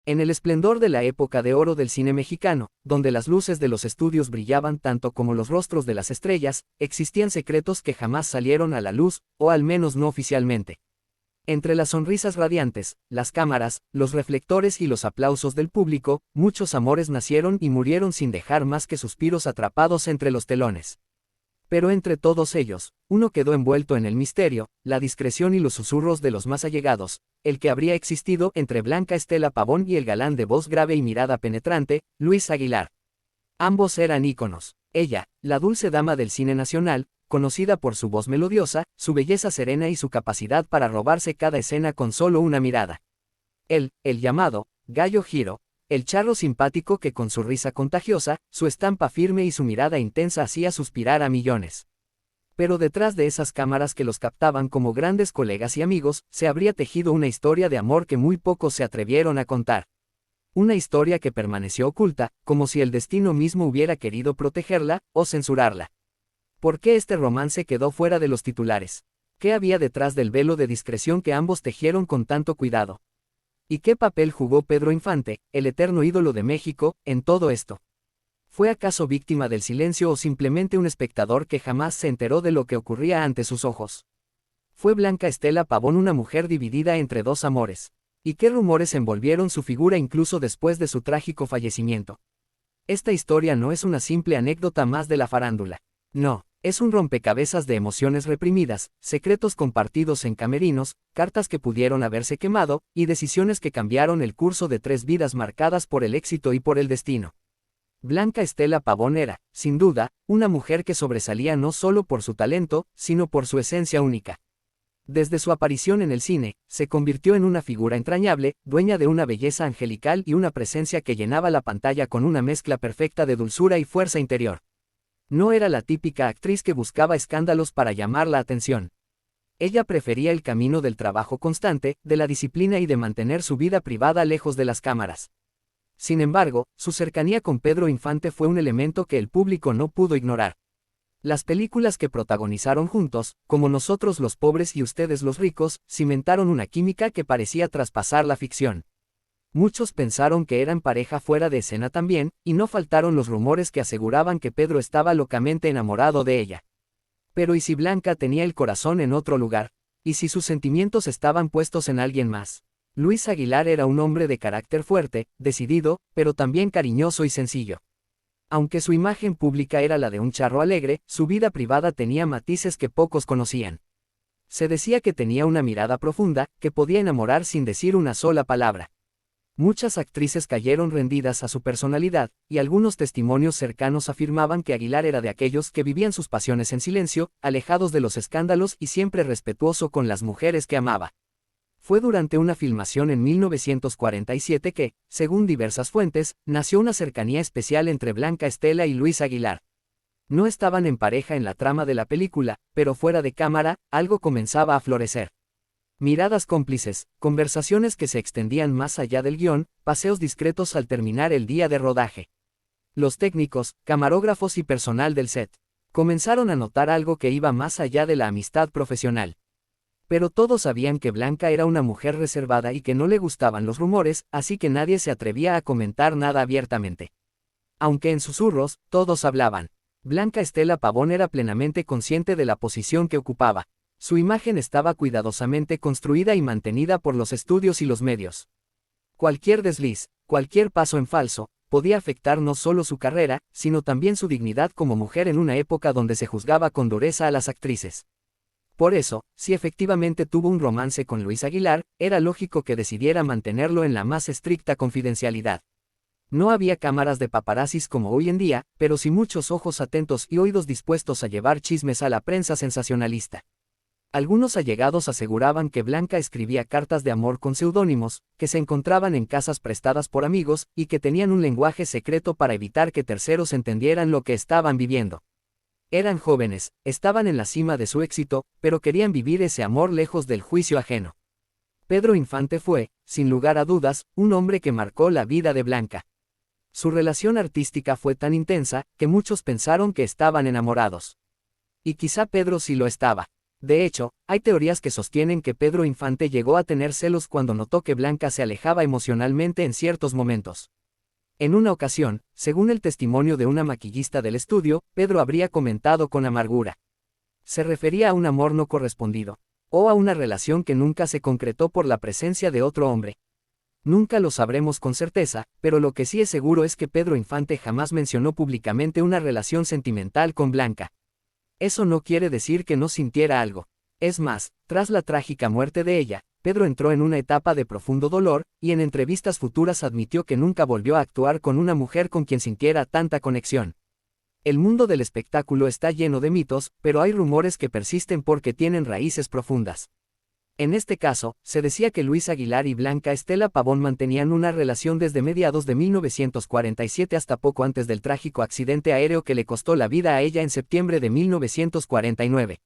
En el esplendor de la época de oro del cine mexicano, donde las luces de los estudios brillaban tanto como los rostros de las estrellas, existían secretos que jamás salieron a la luz, o al menos no oficialmente. Entre las sonrisas radiantes, las cámaras, los reflectores y los aplausos del público, muchos amores nacieron y murieron sin dejar más que suspiros atrapados entre los telones. Pero entre todos ellos, uno quedó envuelto en el misterio, la discreción y los susurros de los más allegados, el que habría existido entre Blanca Estela Pavón y el galán de voz grave y mirada penetrante, Luis Aguilar. Ambos eran íconos. Ella, la dulce dama del cine nacional, conocida por su voz melodiosa, su belleza serena y su capacidad para robarse cada escena con solo una mirada. Él, el llamado Gallo Giro, el charro simpático que con su risa contagiosa, su estampa firme y su mirada intensa hacía suspirar a millones. Pero detrás de esas cámaras que los captaban como grandes colegas y amigos, se habría tejido una historia de amor que muy pocos se atrevieron a contar. Una historia que permaneció oculta, como si el destino mismo hubiera querido protegerla, o censurarla. ¿Por qué este romance quedó fuera de los titulares? ¿Qué había detrás del velo de discreción que ambos tejieron con tanto cuidado? ¿Y qué papel jugó Pedro Infante, el eterno ídolo de México, en todo esto? ¿Fue acaso víctima del silencio o simplemente un espectador que jamás se enteró de lo que ocurría ante sus ojos? ¿Fue Blanca Estela Pavón una mujer dividida entre dos amores? ¿Y qué rumores envolvieron su figura incluso después de su trágico fallecimiento? Esta historia no es una simple anécdota más de la farándula. No. Es un rompecabezas de emociones reprimidas, secretos compartidos en camerinos, cartas que pudieron haberse quemado, y decisiones que cambiaron el curso de 3 vidas marcadas por el éxito y por el destino. Blanca Estela Pavón era, sin duda, una mujer que sobresalía no solo por su talento, sino por su esencia única. Desde su aparición en el cine, se convirtió en una figura entrañable, dueña de una belleza angelical y una presencia que llenaba la pantalla con una mezcla perfecta de dulzura y fuerza interior. No era la típica actriz que buscaba escándalos para llamar la atención. Ella prefería el camino del trabajo constante, de la disciplina y de mantener su vida privada lejos de las cámaras. Sin embargo, su cercanía con Pedro Infante fue un elemento que el público no pudo ignorar. Las películas que protagonizaron juntos, como Nosotros los pobres y Ustedes los ricos, cimentaron una química que parecía traspasar la ficción. Muchos pensaron que eran pareja fuera de escena también, y no faltaron los rumores que aseguraban que Pedro estaba locamente enamorado de ella. Pero ¿y si Blanca tenía el corazón en otro lugar? ¿Y si sus sentimientos estaban puestos en alguien más? Luis Aguilar era un hombre de carácter fuerte, decidido, pero también cariñoso y sencillo. Aunque su imagen pública era la de un charro alegre, su vida privada tenía matices que pocos conocían. Se decía que tenía una mirada profunda, que podía enamorar sin decir una sola palabra. Muchas actrices cayeron rendidas a su personalidad, y algunos testimonios cercanos afirmaban que Aguilar era de aquellos que vivían sus pasiones en silencio, alejados de los escándalos y siempre respetuoso con las mujeres que amaba. Fue durante una filmación en 1947 que, según diversas fuentes, nació una cercanía especial entre Blanca Estela y Luis Aguilar. No estaban en pareja en la trama de la película, pero fuera de cámara, algo comenzaba a florecer. Miradas cómplices, conversaciones que se extendían más allá del guión, paseos discretos al terminar el día de rodaje. Los técnicos, camarógrafos y personal del set comenzaron a notar algo que iba más allá de la amistad profesional. Pero todos sabían que Blanca era una mujer reservada y que no le gustaban los rumores, así que nadie se atrevía a comentar nada abiertamente. Aunque en susurros, todos hablaban. Blanca Estela Pavón era plenamente consciente de la posición que ocupaba. Su imagen estaba cuidadosamente construida y mantenida por los estudios y los medios. Cualquier desliz, cualquier paso en falso, podía afectar no solo su carrera, sino también su dignidad como mujer en una época donde se juzgaba con dureza a las actrices. Por eso, si efectivamente tuvo un romance con Luis Aguilar, era lógico que decidiera mantenerlo en la más estricta confidencialidad. No había cámaras de paparazzis como hoy en día, pero sí muchos ojos atentos y oídos dispuestos a llevar chismes a la prensa sensacionalista. Algunos allegados aseguraban que Blanca escribía cartas de amor con seudónimos, que se encontraban en casas prestadas por amigos, y que tenían un lenguaje secreto para evitar que terceros entendieran lo que estaban viviendo. Eran jóvenes, estaban en la cima de su éxito, pero querían vivir ese amor lejos del juicio ajeno. Pedro Infante fue, sin lugar a dudas, un hombre que marcó la vida de Blanca. Su relación artística fue tan intensa, que muchos pensaron que estaban enamorados. Y quizá Pedro sí lo estaba. De hecho, hay teorías que sostienen que Pedro Infante llegó a tener celos cuando notó que Blanca se alejaba emocionalmente en ciertos momentos. En una ocasión, según el testimonio de una maquillista del estudio, Pedro habría comentado con amargura. Se refería a un amor no correspondido, o a una relación que nunca se concretó por la presencia de otro hombre. Nunca lo sabremos con certeza, pero lo que sí es seguro es que Pedro Infante jamás mencionó públicamente una relación sentimental con Blanca. Eso no quiere decir que no sintiera algo. Es más, tras la trágica muerte de ella, Pedro entró en una etapa de profundo dolor, y en entrevistas futuras admitió que nunca volvió a actuar con una mujer con quien sintiera tanta conexión. El mundo del espectáculo está lleno de mitos, pero hay rumores que persisten porque tienen raíces profundas. En este caso, se decía que Luis Aguilar y Blanca Estela Pavón mantenían una relación desde mediados de 1947 hasta poco antes del trágico accidente aéreo que le costó la vida a ella en septiembre de 1949.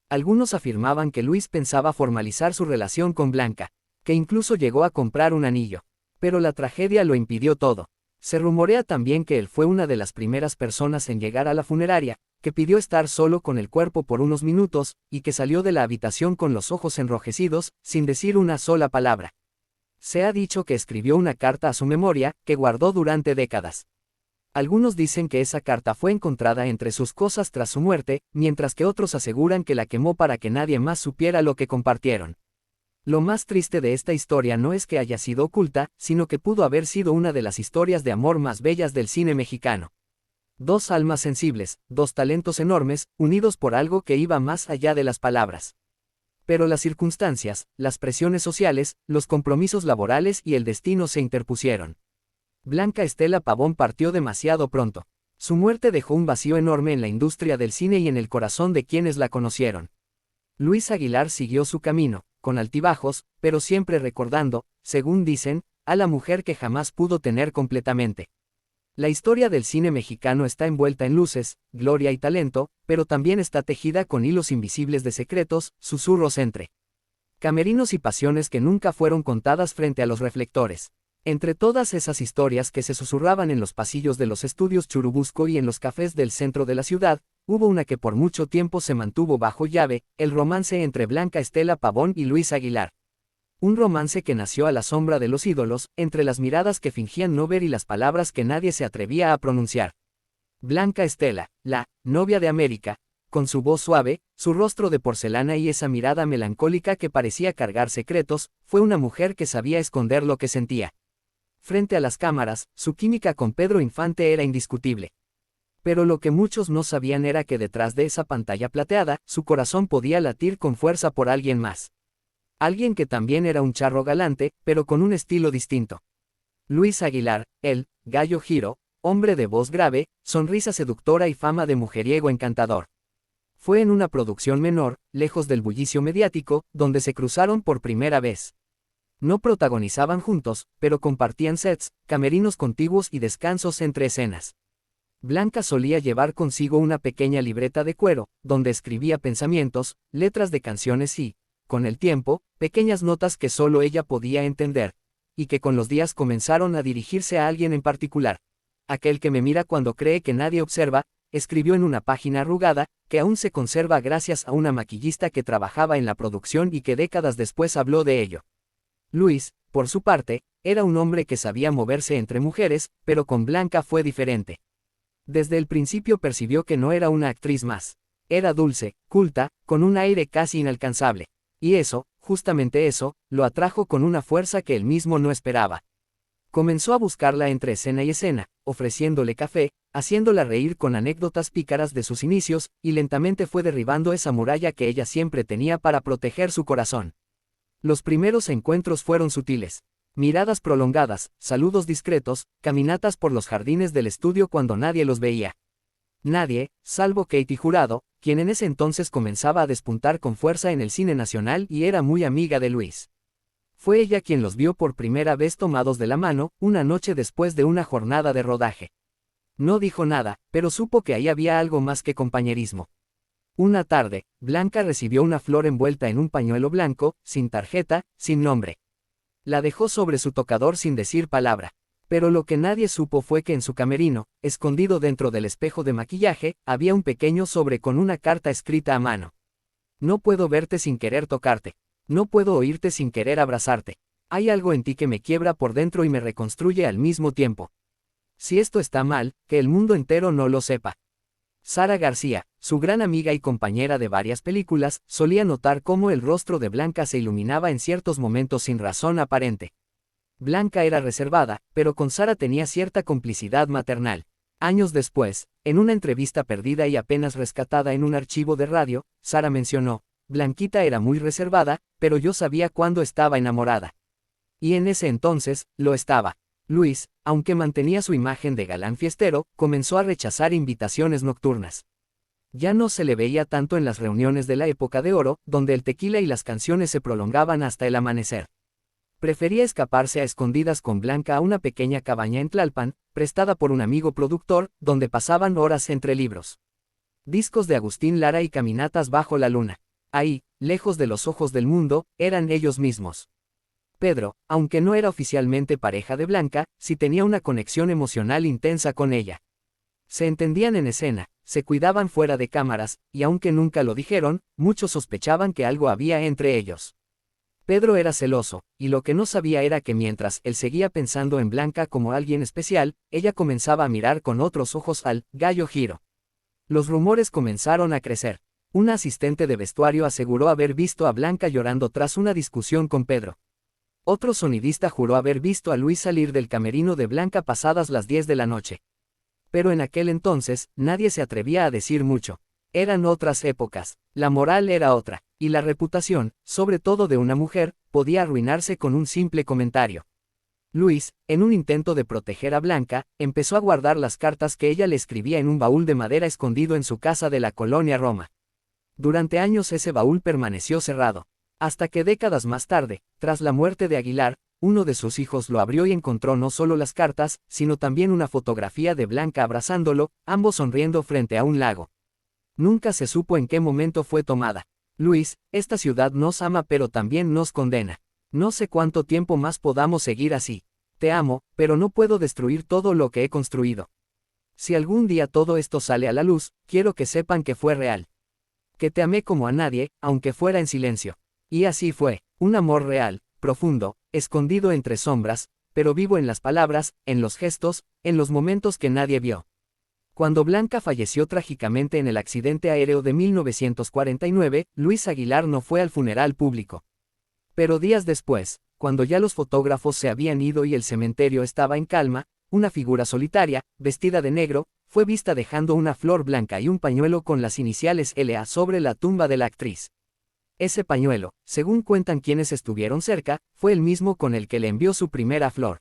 Algunos afirmaban que Luis pensaba formalizar su relación con Blanca, que incluso llegó a comprar un anillo. Pero la tragedia lo impidió todo. Se rumorea también que él fue una de las primeras personas en llegar a la funeraria, que pidió estar solo con el cuerpo por unos minutos, y que salió de la habitación con los ojos enrojecidos, sin decir una sola palabra. Se ha dicho que escribió una carta a su memoria, que guardó durante décadas. Algunos dicen que esa carta fue encontrada entre sus cosas tras su muerte, mientras que otros aseguran que la quemó para que nadie más supiera lo que compartieron. Lo más triste de esta historia no es que haya sido oculta, sino que pudo haber sido una de las historias de amor más bellas del cine mexicano. Dos almas sensibles, dos talentos enormes, unidos por algo que iba más allá de las palabras. Pero las circunstancias, las presiones sociales, los compromisos laborales y el destino se interpusieron. Blanca Estela Pavón partió demasiado pronto. Su muerte dejó un vacío enorme en la industria del cine y en el corazón de quienes la conocieron. Luis Aguilar siguió su camino, con altibajos, pero siempre recordando, según dicen, a la mujer que jamás pudo tener completamente. La historia del cine mexicano está envuelta en luces, gloria y talento, pero también está tejida con hilos invisibles de secretos, susurros entre camerinos y pasiones que nunca fueron contadas frente a los reflectores. Entre todas esas historias que se susurraban en los pasillos de los estudios Churubusco y en los cafés del centro de la ciudad, hubo una que por mucho tiempo se mantuvo bajo llave, el romance entre Blanca Estela Pavón y Luis Aguilar. Un romance que nació a la sombra de los ídolos, entre las miradas que fingían no ver y las palabras que nadie se atrevía a pronunciar. Blanca Estela, la novia de América, con su voz suave, su rostro de porcelana y esa mirada melancólica que parecía cargar secretos, fue una mujer que sabía esconder lo que sentía. Frente a las cámaras, su química con Pedro Infante era indiscutible. Pero lo que muchos no sabían era que detrás de esa pantalla plateada, su corazón podía latir con fuerza por alguien más. Alguien que también era un charro galante, pero con un estilo distinto. Luis Aguilar, el Gallo Giro, hombre de voz grave, sonrisa seductora y fama de mujeriego encantador. Fue en una producción menor, lejos del bullicio mediático, donde se cruzaron por primera vez. No protagonizaban juntos, pero compartían sets, camerinos contiguos y descansos entre escenas. Blanca solía llevar consigo una pequeña libreta de cuero, donde escribía pensamientos, letras de canciones y, con el tiempo, pequeñas notas que solo ella podía entender, y que con los días comenzaron a dirigirse a alguien en particular. Aquel que me mira cuando cree que nadie observa, escribió en una página arrugada, que aún se conserva gracias a una maquillista que trabajaba en la producción y que décadas después habló de ello. Luis, por su parte, era un hombre que sabía moverse entre mujeres, pero con Blanca fue diferente. Desde el principio percibió que no era una actriz más. Era dulce, culta, con un aire casi inalcanzable. Y eso, justamente eso, lo atrajo con una fuerza que él mismo no esperaba. Comenzó a buscarla entre escena y escena, ofreciéndole café, haciéndola reír con anécdotas pícaras de sus inicios, y lentamente fue derribando esa muralla que ella siempre tenía para proteger su corazón. Los primeros encuentros fueron sutiles. Miradas prolongadas, saludos discretos, caminatas por los jardines del estudio cuando nadie los veía. Nadie, salvo Katy Jurado, quien en ese entonces comenzaba a despuntar con fuerza en el cine nacional y era muy amiga de Luis. Fue ella quien los vio por primera vez tomados de la mano, una noche después de una jornada de rodaje. No dijo nada, pero supo que ahí había algo más que compañerismo. Una tarde, Blanca recibió una flor envuelta en un pañuelo blanco, sin tarjeta, sin nombre. La dejó sobre su tocador sin decir palabra. Pero lo que nadie supo fue que en su camerino, escondido dentro del espejo de maquillaje, había un pequeño sobre con una carta escrita a mano. No puedo verte sin querer tocarte. No puedo oírte sin querer abrazarte. Hay algo en ti que me quiebra por dentro y me reconstruye al mismo tiempo. Si esto está mal, que el mundo entero no lo sepa. Sara García, su gran amiga y compañera de varias películas, solía notar cómo el rostro de Blanca se iluminaba en ciertos momentos sin razón aparente. Blanca era reservada, pero con Sara tenía cierta complicidad maternal. Años después, en una entrevista perdida y apenas rescatada en un archivo de radio, Sara mencionó: Blanquita era muy reservada, pero yo sabía cuándo estaba enamorada. Y en ese entonces, lo estaba. Luis, aunque mantenía su imagen de galán fiestero, comenzó a rechazar invitaciones nocturnas. Ya no se le veía tanto en las reuniones de la época de oro, donde el tequila y las canciones se prolongaban hasta el amanecer. Prefería escaparse a escondidas con Blanca a una pequeña cabaña en Tlalpan, prestada por un amigo productor, donde pasaban horas entre libros, discos de Agustín Lara y caminatas bajo la luna. Ahí, lejos de los ojos del mundo, eran ellos mismos. Pedro, aunque no era oficialmente pareja de Blanca, sí tenía una conexión emocional intensa con ella. Se entendían en escena, se cuidaban fuera de cámaras, y aunque nunca lo dijeron, muchos sospechaban que algo había entre ellos. Pedro era celoso, y lo que no sabía era que mientras él seguía pensando en Blanca como alguien especial, ella comenzaba a mirar con otros ojos al Gallo Giro. Los rumores comenzaron a crecer. Una asistente de vestuario aseguró haber visto a Blanca llorando tras una discusión con Pedro. Otro sonidista juró haber visto a Luis salir del camerino de Blanca pasadas las 10 de la noche. Pero en aquel entonces, nadie se atrevía a decir mucho. Eran otras épocas, la moral era otra, y la reputación, sobre todo de una mujer, podía arruinarse con un simple comentario. Luis, en un intento de proteger a Blanca, empezó a guardar las cartas que ella le escribía en un baúl de madera escondido en su casa de la colonia Roma. Durante años ese baúl permaneció cerrado, hasta que décadas más tarde, tras la muerte de Aguilar, uno de sus hijos lo abrió y encontró no solo las cartas, sino también una fotografía de Blanca abrazándolo, ambos sonriendo frente a un lago. Nunca se supo en qué momento fue tomada. Luis, esta ciudad nos ama pero también nos condena. No sé cuánto tiempo más podamos seguir así. Te amo, pero no puedo destruir todo lo que he construido. Si algún día todo esto sale a la luz, quiero que sepan que fue real. Que te amé como a nadie, aunque fuera en silencio. Y así fue, un amor real, profundo, escondido entre sombras, pero vivo en las palabras, en los gestos, en los momentos que nadie vio. Cuando Blanca falleció trágicamente en el accidente aéreo de 1949, Luis Aguilar no fue al funeral público. Pero días después, cuando ya los fotógrafos se habían ido y el cementerio estaba en calma, una figura solitaria, vestida de negro, fue vista dejando una flor blanca y un pañuelo con las iniciales LA sobre la tumba de la actriz. Ese pañuelo, según cuentan quienes estuvieron cerca, fue el mismo con el que le envió su primera flor.